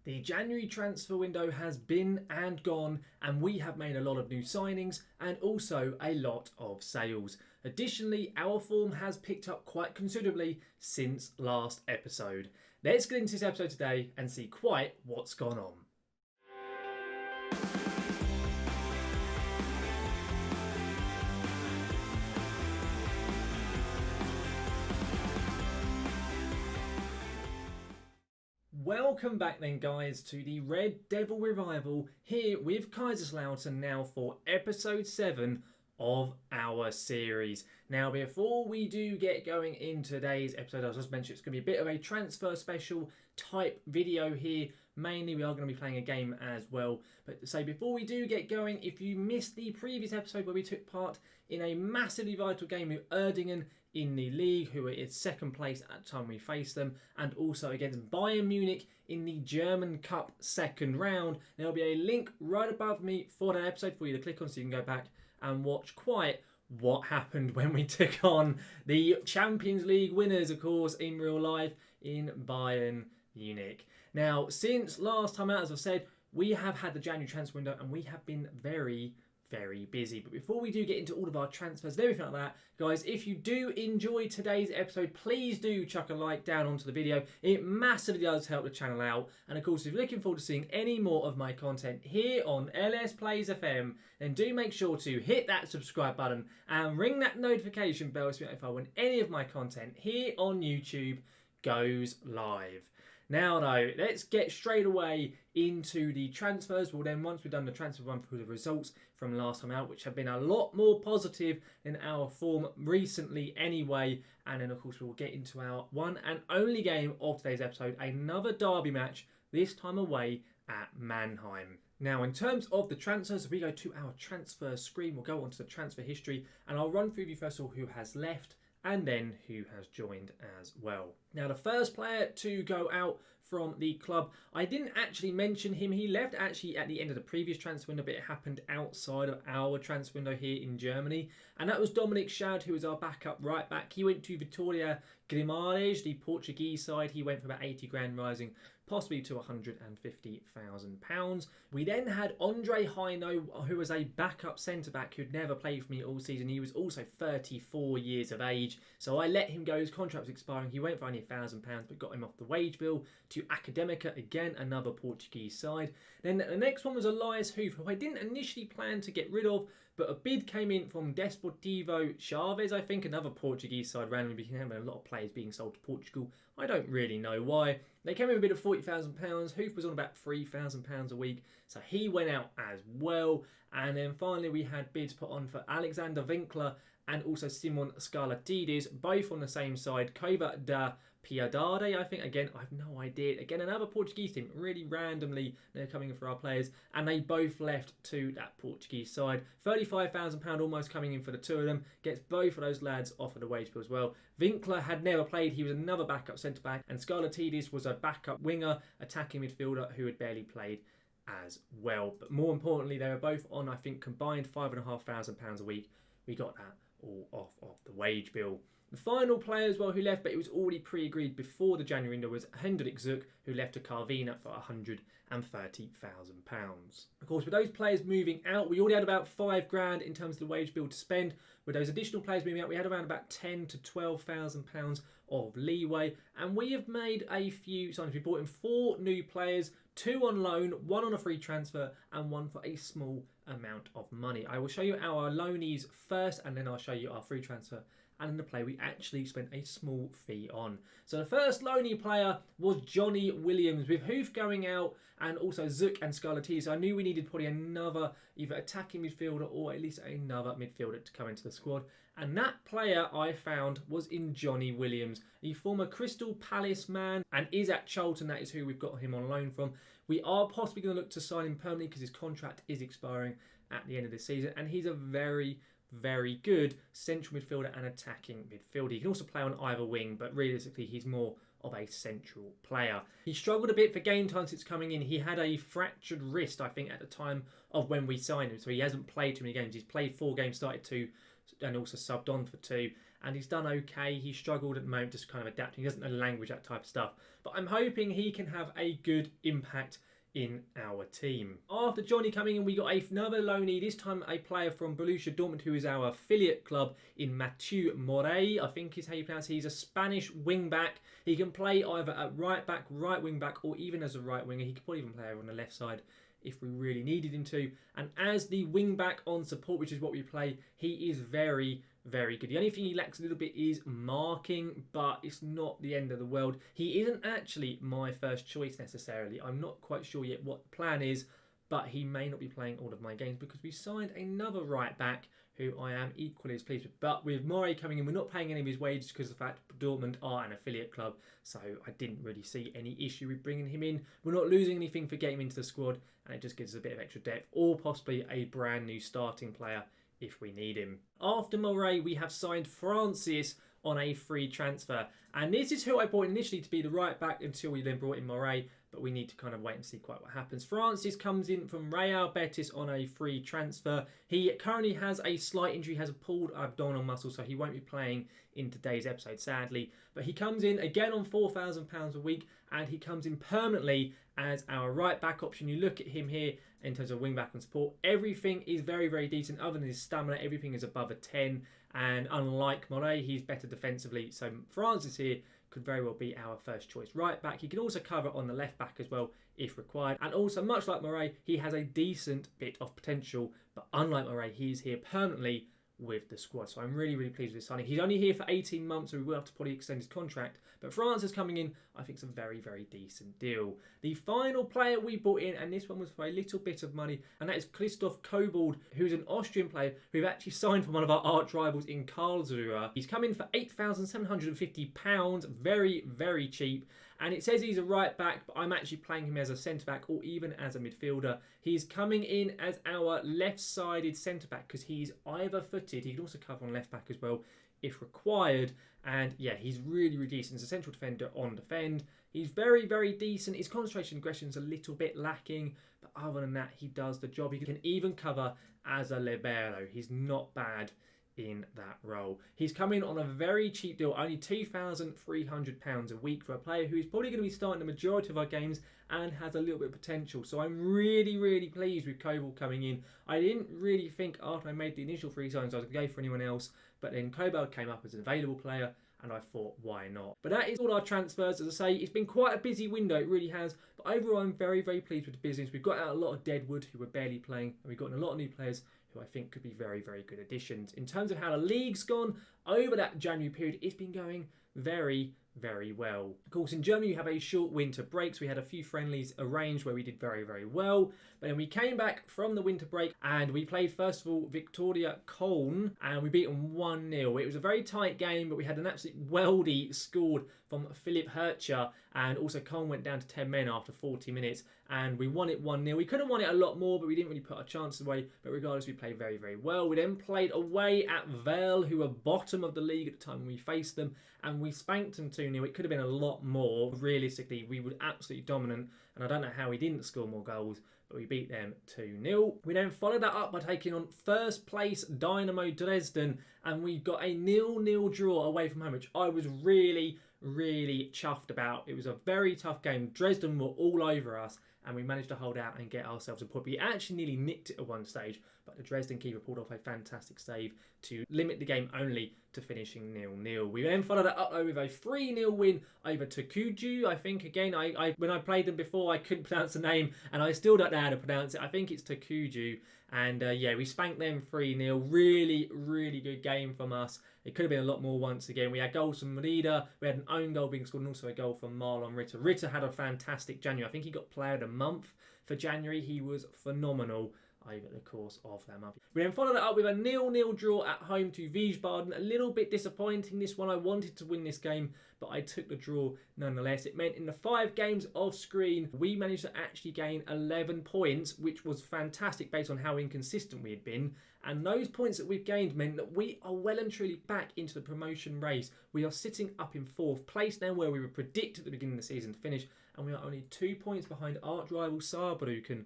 The January transfer window has been and gone, and we have made a lot of new signings and also a lot of sales. Additionally, our form has picked up quite considerably since last episode. Let's get into this episode today and see quite what's gone on. Welcome back then, guys, to the Red Devil Revival here with Kaiserslautern now for episode 7 of our series. Now, before we do get going in today's episode, I was just mentioning it's going to be a bit of a transfer special type video here. Mainly, we are going to be playing a game as well. But to say, before we do get going, if you missed the previous episode where we took part in a massively vital game with Erdingen in the league, who were in second place at the time we faced them, and also against Bayern Munich in the German Cup second round, there'll be a link right above me for that episode for you to click on so you can go back and watch quite what happened when we took on the Champions League winners, of course, in real life in Bayern Munich. Now, since last time out, as I said, we have had the January transfer window and we have been very busy. But before we do get into all of our transfers and everything like that, guys, if you do enjoy today's episode, please do chuck a like down onto the video. It massively does help the channel out. And of course, if you're looking forward to seeing any more of my content here on LS Plays FM, then do make sure to hit that subscribe button and ring that notification bell to be notified when any of my content here on YouTube goes live. Now though, let's get straight away into the transfers. Well then, once we've done the transfer, run through the results from last time out, which have been a lot more positive in our form recently anyway. And then of course we'll get into our one and only game of today's episode, another derby match, this time away at Mannheim. Now, in terms of the transfers, we go to our transfer screen. We'll go on to the transfer history and I'll run through the first of all who has left and then who has joined as well. Now, the first player to go out from the club, I didn't actually mention him. He left actually at the end of the previous transfer window, but it happened outside of our transfer window here in Germany. And that was Dominik Schad, who was our backup right back. He went to Vitória Guimarães, the Portuguese side. He went for about 80 grand, rising possibly to £150,000. We then had Andre Heino, who was a backup centre-back who'd never played for me all season. He was also 34 years of age, so I let him go. His contract was expiring. He went for only £1,000, but got him off the wage bill to Académica, again, another Portuguese side. Then the next one was Elias Hoof, who I didn't initially plan to get rid of, but a bid came in from Desportivo Chaves, I think, another Portuguese side, randomly having a lot of players being sold to Portugal. I don't really know why. They came in with a bid of £40,000. Hoof was on about £3,000 a week, so he went out as well. And then finally we had bids put on for Alexander Winkler and also Simon Scarlatidis, both on the same side. Cova da Piedade, I think. Again, I have no idea. Again, another Portuguese team. Really randomly, they're coming in for our players. And they both left to that Portuguese side. £35,000 almost coming in for the two of them. Gets both of those lads off of the wage bill as well. Winkler had never played. He was another backup centre-back. And Scarlatidis was a backup winger, attacking midfielder who had barely played as well. But more importantly, they were both on, I think, combined £5,500 a week. We got that all off of the wage bill. The final player as well who left, but it was already pre-agreed before the January window, was Hendrik Zook, who left to Carvina for £130,000. Of course, with those players moving out, we already had about £5,000 in terms of the wage bill to spend. With those additional players moving out, we had around about £10,000 to £12,000 of leeway, and we have made a few signings. We brought in 4 new players, 2 on loan, 1 on a free transfer, and 1 for a small amount of money. I will show you our loanees first, and then I'll show you our free transfer and in the play we actually spent a small fee on. So the first loanee player was Johnny Williams, with Hoof going out and also Zook and Scarlatidis. So I knew we needed probably another either attacking midfielder or at least another midfielder to come into the squad. And that player I found was in Johnny Williams, the former Crystal Palace man, and is at Charlton. That is who we've got him on loan from. We are possibly going to look to sign him permanently because his contract is expiring at the end of this season, and he's a very good central midfielder and attacking midfielder. He can also play on either wing, but realistically he's more of a central player. He struggled a bit for game time since coming in. He had a fractured wrist, I think, at the time of when we signed him, so he hasn't played too many games. He's played 4 games, started 2, and also subbed on for 2. and he's done okay. He struggled at the moment just kind of adapting. He doesn't know the language, that type of stuff. But I'm hoping he can have a good impact in our team. After Johnny coming in, we got another loanee, this time a player from Borussia Dortmund, who is our affiliate club in Mathieu Morey, I think is how you pronounce it. He's a Spanish wing back. He can play either at right back, right wing back, or even as a right winger. He could probably even play over on the left side if we really needed him to. And as the wing back on support, which is what we play, he is very, very good. The only thing he lacks a little bit is marking, but it's not the end of the world. He isn't actually my first choice necessarily. I'm not quite sure yet what the plan is, but he may not be playing all of my games because we signed another right back who I am equally as pleased with. But with Morey coming in, we're not paying any of his wages because of the fact Dortmund are an affiliate club, so I didn't really see any issue with bringing him in. We're not losing anything for getting him into the squad, and it just gives us a bit of extra depth, or possibly a brand new starting player if we need him. After Morey, we have signed Francis on a free transfer. And this is who I bought initially to be the right back until we then brought in Morey, but we need to kind of wait and see quite what happens. Francis comes in from Real Betis on a free transfer. He currently has a slight injury, has a pulled abdominal muscle, so he won't be playing in today's episode, sadly. But he comes in again on £4,000 a week, and he comes in permanently as our right back option. You look at him here in terms of wing back and support. Everything is very, very decent. Other than his stamina, everything is above a 10. And unlike Morey, he's better defensively. So Francis here could very well be our first choice right back. He can also cover on the left back as well if required. And also, much like Morey, he has a decent bit of potential. But unlike Morey, he's here permanently with the squad. So I'm really, really pleased with this signing. He's only here for 18 months, so we will have to probably extend his contract. But Francis coming in, I think it's a very, very decent deal. The final player we bought in, and this one was for a little bit of money, and that is Christoph Cobald, who's an Austrian player who actually signed for one of our arch rivals in Karlsruhe. He's come in for £8,750, very, very cheap. And it says he's a right back, but I'm actually playing him as a centre-back or even as a midfielder. He's coming in as our left-sided centre-back because he's either-footed. He can also cover on left-back as well if required. And yeah, he's really, really decent. He's a central defender on defend. He's very, very decent. His concentration and aggression is a little bit lacking, but other than that, he does the job. He can even cover as a libero. He's not bad in that role. He's come in on a very cheap deal, only £2,300 a week for a player who is probably going to be starting the majority of our games and has a little bit of potential. So I'm really, really pleased with Cobald coming in. I didn't really think after I made the initial free signs I was going to go for anyone else, but then Cobald came up as an available player and I thought, why not? But that is all our transfers. As I say, it's been quite a busy window, it really has. But overall, I'm very, very pleased with the business. We've got out a lot of deadwood who were barely playing, and we've gotten a lot of new players who I think could be very, very good additions. In terms of how the league's gone over that January period, it's been going very, very well. Of course, in Germany, you have a short winter break, so we had a few friendlies arranged where we did very, very well. But then we came back from the winter break and we played, first of all, Victoria Köln, and we beat them 1-0. It was a very tight game, but we had an absolute weldy scored from Philipp Hertscher, and also Köln went down to 10 men after 40 minutes, and we won it 1-0. We could have won it a lot more, but we didn't really put our chances away. But regardless, we played very, very well. We then played away at Vale, who were bottom of the league at the time when we faced them, and we spanked them 2-0. It could have been a lot more. Realistically, we were absolutely dominant, and I don't know how we didn't score more goals, but we beat them 2-0. We then followed that up by taking on first place Dynamo Dresden, and we got a 0-0 draw away from home, which I was really, really chuffed about. It was a very tough game. Dresden were all over us, and we managed to hold out and get ourselves a point. We actually nearly nicked it at one stage, but the Dresden keeper pulled off a fantastic save to limit the game only to finishing 0-0. We then followed it up with a 3-0 win over Tokuju. I think, again, when I played them before, I couldn't pronounce the name, and I still don't know how to pronounce it. I think it's Tokuju. And yeah, we spanked them 3-0. Really, really good game from us. It could have been a lot more once again. We had goals from Merida. We had an own goal being scored and also a goal from Marlon Ritter. Ritter had a fantastic January. I think he got player of the month for January. He was phenomenal over the course of that month. We then followed it up with a 0-0 draw at home to Wiesbaden. A little bit disappointing, this one. I wanted to win this game, but I took the draw nonetheless. It meant in the 5 games off screen, we managed to actually gain 11 points, which was fantastic based on how inconsistent we had been. And those points that we've gained meant that we are well and truly back into the promotion race. We are sitting up in 4th place now, where we were predicted at the beginning of the season to finish, and we are only 2 points behind arch rival Saarbrücken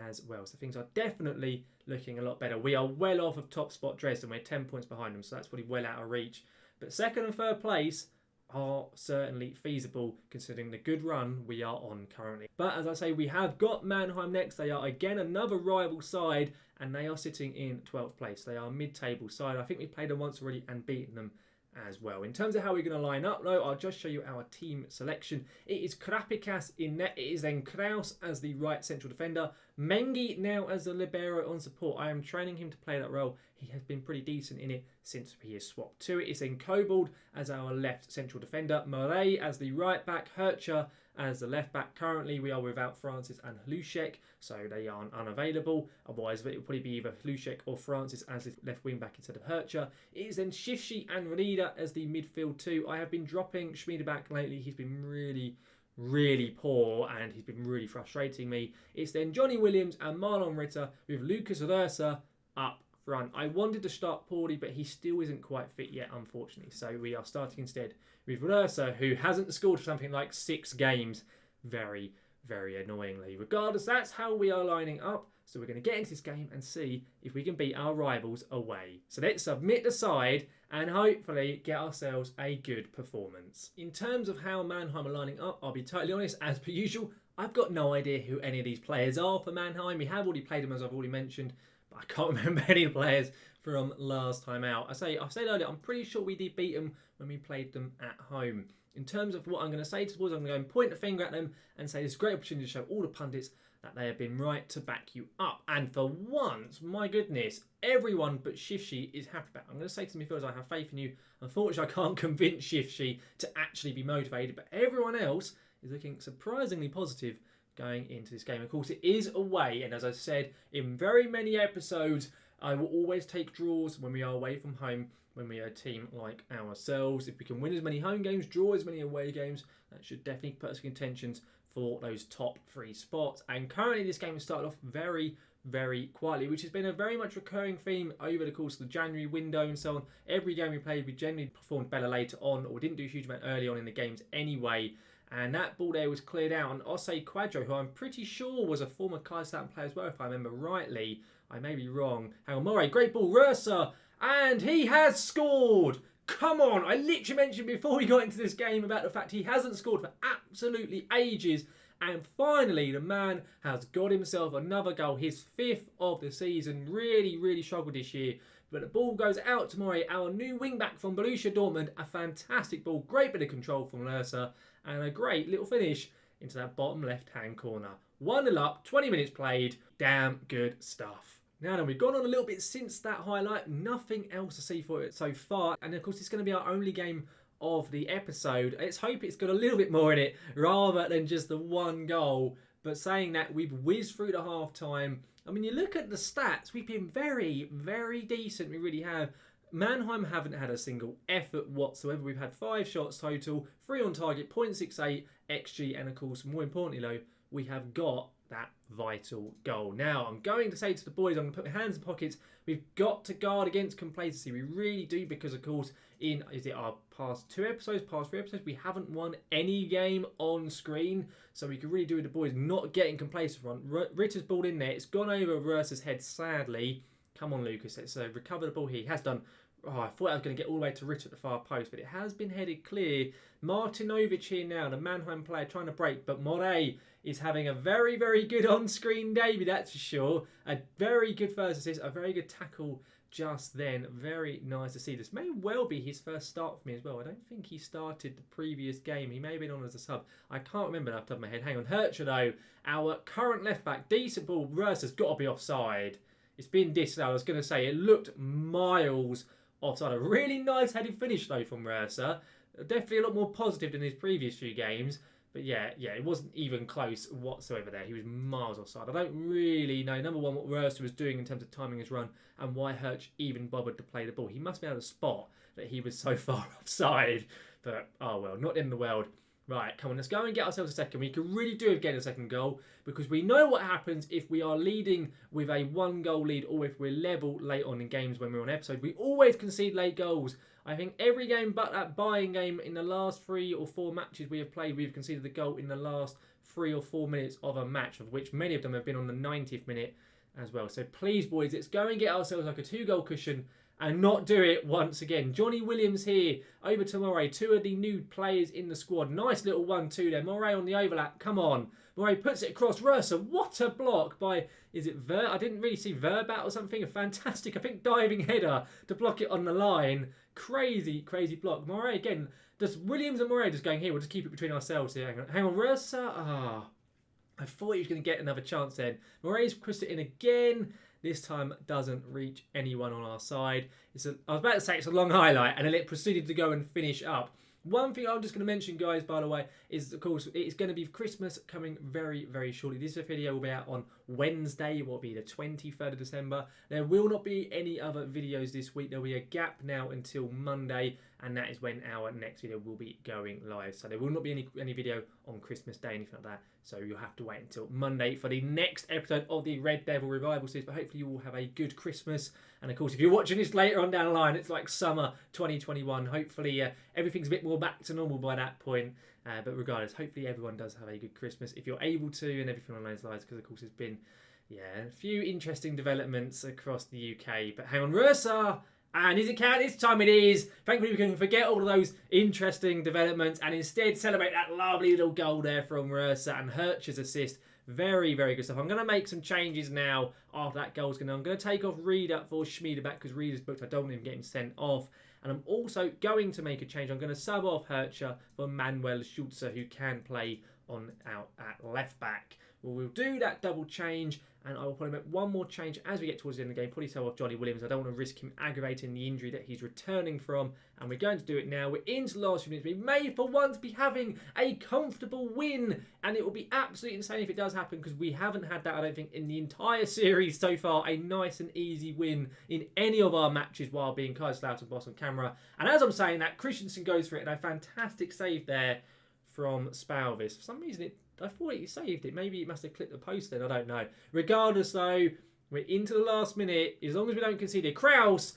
as well. So things are definitely looking a lot better. We are well off of top spot Dresden. We're 10 points behind them, so that's probably well out of reach. but second and third place are certainly feasible considering the good run we are on currently. But as I say, we have got Mannheim next. They are again another rival side, and they are sitting in 12th place. They are mid-table side. I think we played them once already and beaten them as well. In terms of how we're going to line up though, I'll just show you our team selection. It is Krapikas in net. It is then Kraus as the right central defender. Mengi now as the libero on support. I am training him to play that role. He has been pretty decent in it since he has swapped to it. It's then Cobald as our left central defender. Murray as the right back. Hercher as the left back. Currently we are without Francis and Hlušek, so they aren't unavailable. Otherwise it will probably be either Hlušek or Francis as the left wing back instead of Hercher. It is then Shifshi and Rida as the midfield two. I have been dropping Schmieder back lately. He's been really poor and he's been really frustrating me. It's then Johnny Williams and Marlon Ritter with Lucas Röser up front. I wanted to start Paulie, but he still isn't quite fit yet, unfortunately. So we are starting instead with Röser, who hasn't scored for something like 6 games. Very annoyingly. Regardless, that's how we are lining up. So we're going to get into this game and see if we can beat our rivals away. So let's submit the side and hopefully get ourselves a good performance. In terms of how Mannheim are lining up, I'll be totally honest, as per usual, I've got no idea who any of these players are for Mannheim. We have already played them, as I've already mentioned, but I can't remember any of the players from last time out. I said earlier, I'm pretty sure we did beat them when we played them at home. In terms of what I'm going to say to the boys, I'm going to go and point the finger at them and say this is a great opportunity to show all the pundits that they have been right to back you up. And for once, my goodness, everyone but Shifshi is happy about it. I'm going to say to the midfielders, I have faith in you. Unfortunately, I can't convince Shifshi to actually be motivated, but everyone else is looking surprisingly positive going into this game. Of course, it is away, and as I said in very many episodes, I will always take draws when we are away from home, when we are a team like ourselves. If we can win as many home games, draw as many away games, that should definitely put us in contentions for those top 3 spots. And currently this game has started off very quietly, which has been a very much recurring theme over the course of the January window and so on. Every game we played, we generally performed better later on, or didn't do a huge amount early on in the games anyway. And that ball there was cleared out. And Osei Quadro, who I'm pretty sure was a former Kaiserslautern player as well, if I remember rightly. I may be wrong. Hang on, Moray, great ball, Röser, and he has scored! Come on, I literally mentioned before we got into this game about the fact he hasn't scored for absolutely ages. And finally, the man has got himself another goal, his 5th of the season. Really struggled this year. But the ball goes out to Moray, our new wing-back from Borussia Dortmund. A fantastic ball, great bit of control from Röser, and a great little finish into that bottom left-hand corner. 1-0 up, 20 minutes played. Damn good stuff. Now then, we've gone on a little bit since that highlight. Nothing else to see for it so far. And of course, it's going to be our only game of the episode. Let's hope it's got a little bit more in it rather than just the 1 goal. But saying that, we've whizzed through the half-time. I mean, you look at the stats, we've been very decent. We really have. Mannheim haven't had a single effort whatsoever. We've had 5 shots total, 3 on target, 0.68 XG, and of course, more importantly though, we have got that vital goal. Now, I'm going to say to the boys, I'm going to put my hands in pockets. We've got to guard against complacency. We really do, because of course, in our past 3 episodes, we haven't won any game on screen. So we can really do with the boys not getting complacent. Ritter's ball in there. It's gone over Röser's head, sadly. Come on, Lucas. Let's recover the ball here. He has done. Oh, I thought I was going to get all the way to Ritter at the far post, but it has been headed clear. Martinovic here now, the Mannheim player trying to break, but Moray is having a very good on-screen debut, that's for sure. A very good first assist, a very good tackle just then. Very nice to see. This may well be his first start for me as well. I don't think he started the previous game. He may have been on as a sub. I can't remember off the top of my head. Hang on, Hercher though, our current left-back, decent ball. Röser's got to be offside. It's been disallowed. I was going to say, it looked miles offside. A really nice headed finish though from Röser. Definitely a lot more positive than his previous few games. But yeah, it wasn't even close whatsoever there. He was miles offside. I don't really know, number one, what Röser was doing in terms of timing his run and why Herch even bothered to play the ball. He must be able to spot that he was so far offside. But, oh well, not in the world. Right, come on, let's go and get ourselves a second. We can really do with getting a second goal, because we know what happens if we are leading with a 1-goal lead, or if we're level late on in games when we're on episode. We always concede late goals. I think every game but that buying game, in the last 3 or 4 matches we have played, we've conceded the goal in the last 3 or 4 minutes of a match, of which many of them have been on the 90th minute. as well. So please, boys, let's go and get ourselves like a 2-goal cushion and not do it once again. Johnny Williams here, over to Moray. 2 of the new players in the squad. Nice little 1-2 there. Moray on the overlap. Come on. Moray puts it across. Rursa, what a block by, is it Ver? I didn't really see Verbat or something. A fantastic, I think, diving header to block it on the line. Crazy, crazy block. Moray again. Does Williams and Moray just going here? We'll just keep it between ourselves here. Hang on. Rursa. I thought he was going to get another chance then. Moray's pushed it in again. This time doesn't reach anyone on our side. I was about to say it's a long highlight, and then it proceeded to go and finish up. One thing I'm just going to mention, guys, by the way, is, of course, it's going to be Christmas coming very, very shortly. This video will be out on Wednesday. It will be the 23rd of December. There will not be any other videos this week. There will be a gap now until Monday, and that is when our next video will be going live. So there will not be any video on Christmas Day, anything like that. So you'll have to wait until Monday for the next episode of the Red Devil Revival series. But hopefully you will have a good Christmas. And of course, if you're watching this later on down the line, it's like summer 2021. Hopefully everything's a bit more back to normal by that point. But regardless, hopefully everyone does have a good Christmas if you're able to, and everything on those lines. Because of course there's been a few interesting developments across the UK. But hang on, Rursa! And is it count? This time it is. Thankfully, we can forget all of those interesting developments and instead celebrate that lovely little goal there from Rursa and Hertz's assist. Very, very good stuff. I'm going to make some changes now after that goal's going. I'm going to take off Reeder for Schmieder back because Reeder's booked. I don't want him getting sent off. And I'm also going to make a change. I'm going to sub off Hertzer for Manuel Schulze, who can play out at left back. Well, we'll do that double change, and I will probably make one more change as we get towards the end of the game. Probably sell off Johnny Williams. I don't want to risk him aggravating the injury that he's returning from, and we're going to do it now. We're into the last few minutes. We may, for once, be having a comfortable win, and it will be absolutely insane if it does happen, because we haven't had that, I don't think, in the entire series so far. A nice and easy win in any of our matches while being Kaiserslautern boss on camera. And as I'm saying that, Christensen goes for it, and a fantastic save there from Spalvis. For some reason, I thought he saved it. Maybe it must have clipped the post then. I don't know. Regardless, though, we're into the last minute. As long as we don't concede it. Kraus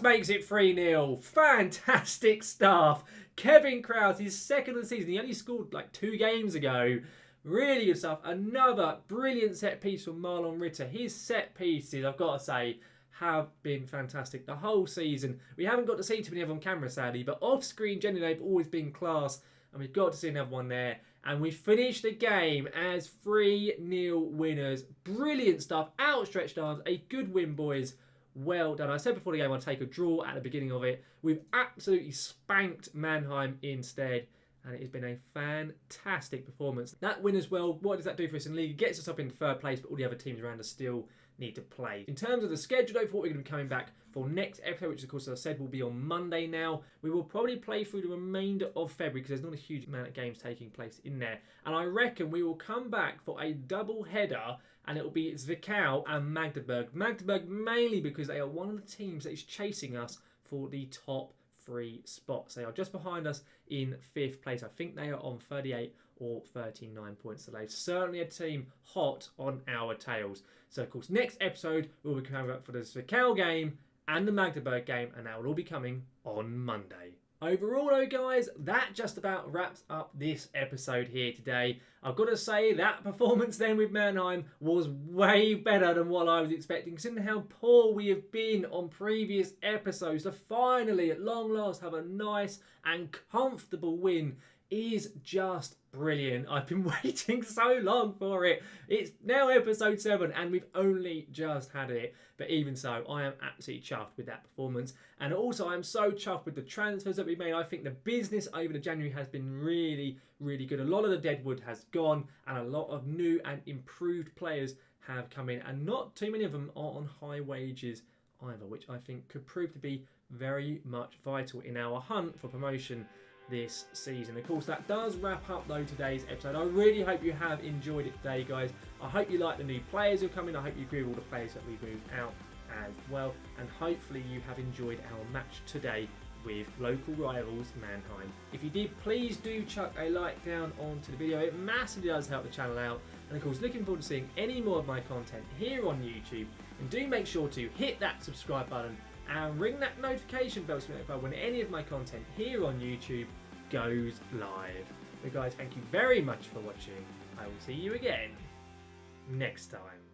makes it 3-0. Fantastic stuff. Kevin Kraus, his second of the season. He only scored like 2 games ago. Really good stuff. Another brilliant set piece from Marlon Ritter. His set pieces, I've got to say, have been fantastic the whole season. We haven't got to see too many of them on camera, sadly, but off screen, generally, they've always been class. And we've got to see another one there. And we finished the game as 3-0 winners. Brilliant stuff. Outstretched arms. A good win, boys. Well done. I said before the game I'd take a draw at the beginning of it. We've absolutely spanked Mannheim instead. And it has been a fantastic performance. That win as well, what does that do for us in the league? It gets us up in 3rd place, but all the other teams around us still need to play. In terms of the schedule, though, for what we're going to be coming back for next episode, which of course, as I said, will be on Monday now. We will probably play through the remainder of February because there's not a huge amount of games taking place in there. And I reckon we will come back for a double header, and it will be Zwickau and Magdeburg. Magdeburg mainly because they are one of the teams that is chasing us for the top 3 spots. They are just behind us in 5th place. I think they are on 38 or 39 points. So they're certainly a team hot on our tails. So, of course, next episode we'll be coming up for the Zwickau game and the Magdeburg game, and that will all be coming on Monday. Overall, though, guys, that just about wraps up this episode here today. I've got to say that performance then with Mannheim was way better than what I was expecting, considering how poor we have been on previous episodes. To finally, at long last, have a nice and comfortable win is just brilliant. I've been waiting so long for it. It's now episode 7 and we've only just had it. But even so, I am absolutely chuffed with that performance. And also, I'm so chuffed with the transfers that we made. I think the business over the January has been really, really good. A lot of the deadwood has gone and a lot of new and improved players have come in. And not too many of them are on high wages either, which I think could prove to be very much vital in our hunt for promotion this season. Of course, that does wrap up though today's episode. I really hope you have enjoyed it today, guys. I hope you like the new players who come in. I hope you agree with all the players that we've moved out as well, and hopefully you have enjoyed our match today with local rivals Mannheim. If you did, please do chuck a like down onto the video. It massively does help the channel out. And of course, looking forward to seeing any more of my content here on YouTube. And do make sure to hit that subscribe button and ring that notification bell to be notified when any of my content here on YouTube goes live. So guys, thank you very much for watching. I will see you again next time.